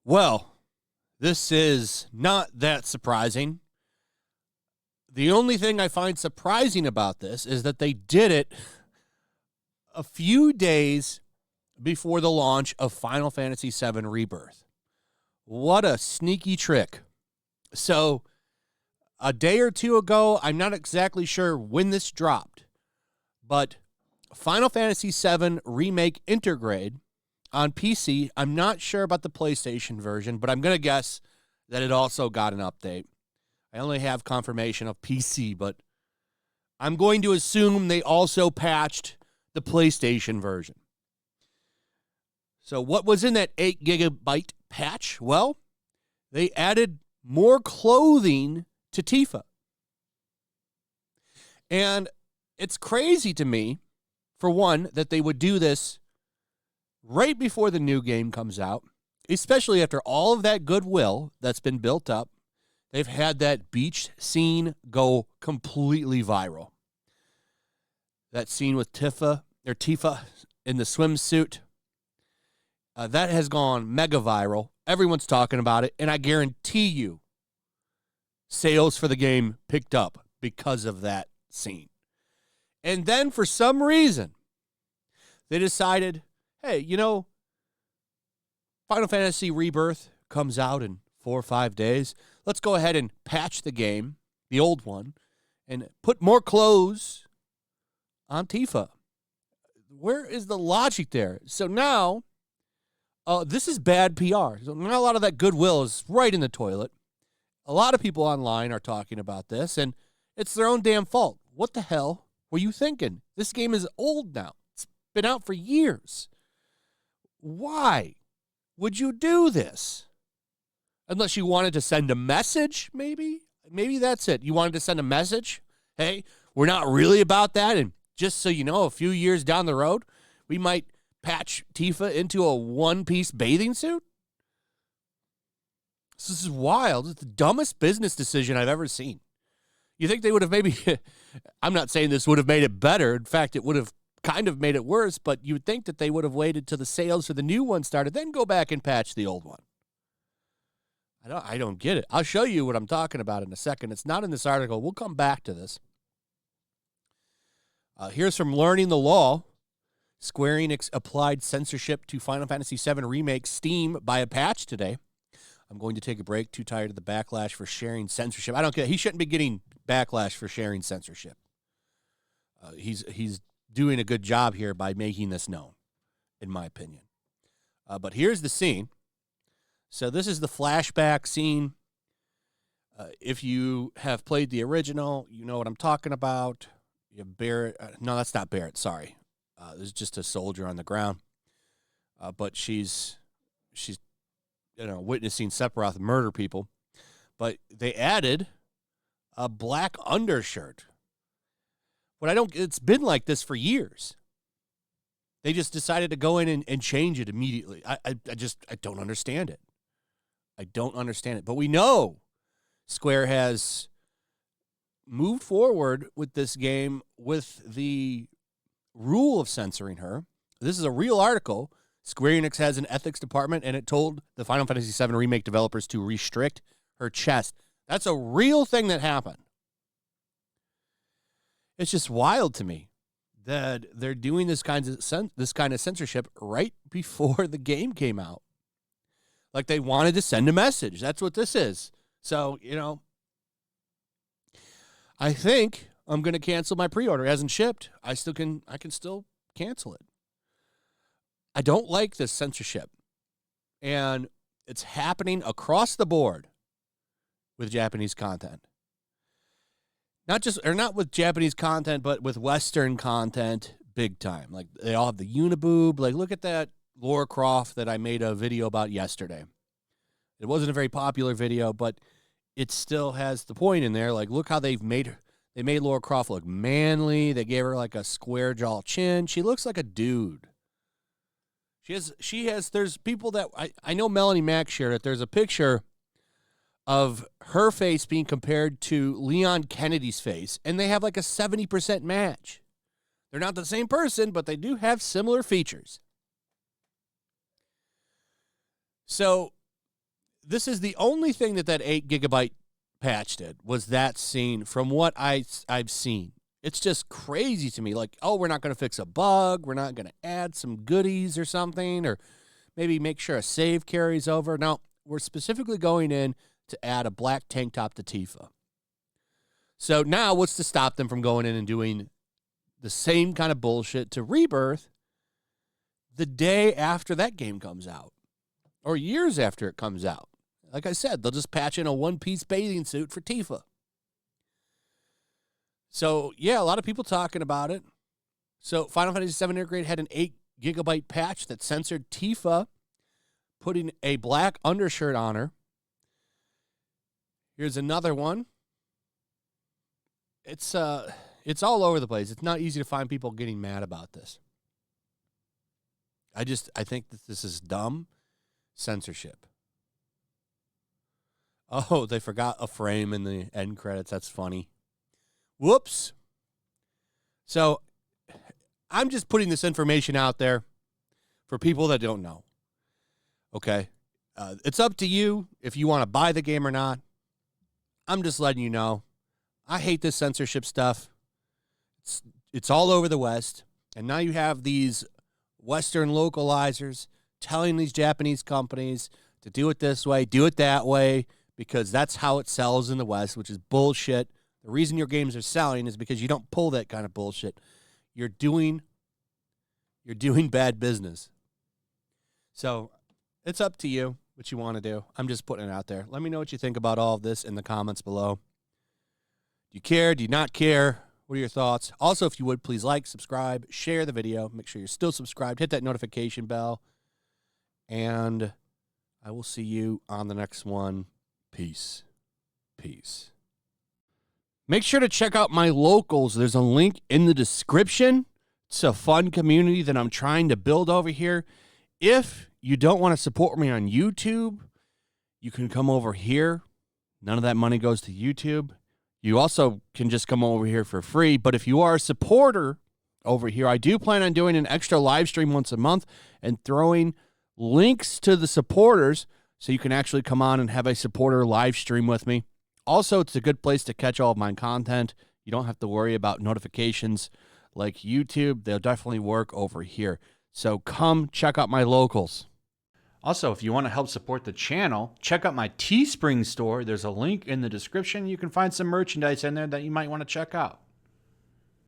Well, this is not that surprising. The only thing I find surprising about this is that they did it a few days before the launch of Final Fantasy VII Rebirth. What a sneaky trick. So, a day or two ago, I'm not exactly sure when this dropped, but Final Fantasy VII Remake Intergrade on PC, I'm not sure about the PlayStation version, but I'm going to guess that it also got an update. I only have confirmation of PC, but I'm going to assume they also patched the PlayStation version. So what was in that 8 gigabyte patch? Well, they added more clothing to Tifa. And it's crazy to me, for one, that they would do this right before the new game comes out, especially after all of that goodwill that's been built up. They've had that beach scene go completely viral. That scene with Tifa in the swimsuit, that has gone mega viral. Everyone's talking about it, and I guarantee you sales for the game picked up because of that scene. And then for some reason, they decided, hey, Final Fantasy Rebirth comes out in 4 or 5 days. Let's go ahead and patch the game, the old one, and put more clothes on Tifa. Where is the logic there? So now, this is bad PR. So now a lot of that goodwill is right in the toilet. A lot of people online are talking about this, and it's their own damn fault. What the hell were you thinking? This game is old now. It's been out for years. Why would you do this? Unless you wanted to send a message, maybe? Maybe that's it. You wanted to send a message? Hey, we're not really about that, and just so you know, a few years down the road, we might patch Tifa into a one-piece bathing suit? This is wild. It's the dumbest business decision I've ever seen. You think they would have maybe, I'm not saying this would have made it better. In fact, it would have kind of made it worse, but you would think that they would have waited till the sales for the new one started, then go back and patch the old one. I don't get it. I'll show you what I'm talking about in a second. It's not in this article. We'll come back to this. Here's from Learning the Law. Square Enix applied censorship to Final Fantasy VII Remake Steam by a patch today. I'm going to take a break. Too tired of the backlash for sharing censorship. I don't care. He shouldn't be getting backlash for sharing censorship. He's doing a good job here by making this known, in my opinion. But here's the scene. So this is the flashback scene. If you have played the original, you know what I'm talking about. You have Barrett. No, that's not Barrett. Sorry. This is just a soldier on the ground. But she's witnessing Sephiroth murder people. But they added a black undershirt. But it's been like this for years. They just decided to go in and change it immediately. I don't understand it. I don't understand it. But we know Square has moved forward with this game with the rule of censoring her. This is a real article. Square Enix has an ethics department, and it told the Final Fantasy VII Remake developers to restrict her chest. That's a real thing that happened. It's just wild to me that they're doing this kind of censorship right before the game came out. Like they wanted to send a message. That's what this is. So, I think I'm going to cancel my pre-order. It hasn't shipped. I can still cancel it. I don't like this censorship. And it's happening across the board with Japanese content. Not with Japanese content, but with Western content big time. Like they all have the uniboob. Like look at that Lara Croft that I made a video about yesterday. It wasn't a very popular video, but it still has the point in there. Like look how they made Lara Croft look manly. They gave her like a square jaw chin. She looks like a dude. There's people that I know Melanie Mack shared it. There's a picture of her face being compared to Leon Kennedy's face, and they have like a 70% match. They're not the same person, but they do have similar features. So this is the only thing that 8 gigabyte patch did, was that scene from what I've seen. It's just crazy to me. Like, oh, we're not going to fix a bug. We're not going to add some goodies or something, or maybe make sure a save carries over. No, we're specifically going in to add a black tank top to Tifa. So now what's to stop them from going in and doing the same kind of bullshit to Rebirth the day after that game comes out, or years after it comes out? Like I said, they'll just patch in a one-piece bathing suit for Tifa. So, yeah, a lot of people talking about it. So Final Fantasy VII Rebirth had an 8 gigabyte patch that censored Tifa, putting a black undershirt on her. Here's another one. It's all over the place. It's not easy to find people getting mad about this. I think that this is dumb censorship. Oh, they forgot a frame in the end credits. That's funny. Whoops. So I'm just putting this information out there for people that don't know. Okay? It's up to you if you want to buy the game or not. I'm just letting you know. I hate this censorship stuff. It's all over the West. And now you have these Western localizers telling these Japanese companies to do it this way, do it that way, because that's how it sells in the West, which is bullshit. The reason your games are selling is because you don't pull that kind of bullshit. You're doing bad business. So it's up to you what you want to do. I'm just putting it out there. Let me know what you think about all of this in the comments below. Do you care? Do you not care? What are your thoughts? Also, if you would, please like, subscribe, share the video. Make sure you're still subscribed. Hit that notification bell. And I will see you on the next one. Peace. Peace. Make sure to check out my locals. There's a link in the description. It's a fun community that I'm trying to build over here. If you don't want to support me on YouTube, you can come over here. None of that money goes to YouTube. You also can just come over here for free. But if you are a supporter over here, I do plan on doing an extra live stream once a month and throwing links to the supporters so you can actually come on and have a supporter live stream with me. Also, it's a good place to catch all of my content. You don't have to worry about notifications like YouTube. They'll definitely work over here. So come check out my locals. Also, if you want to help support the channel, check out my Teespring store. There's a link in the description. You can find some merchandise in there that you might want to check out.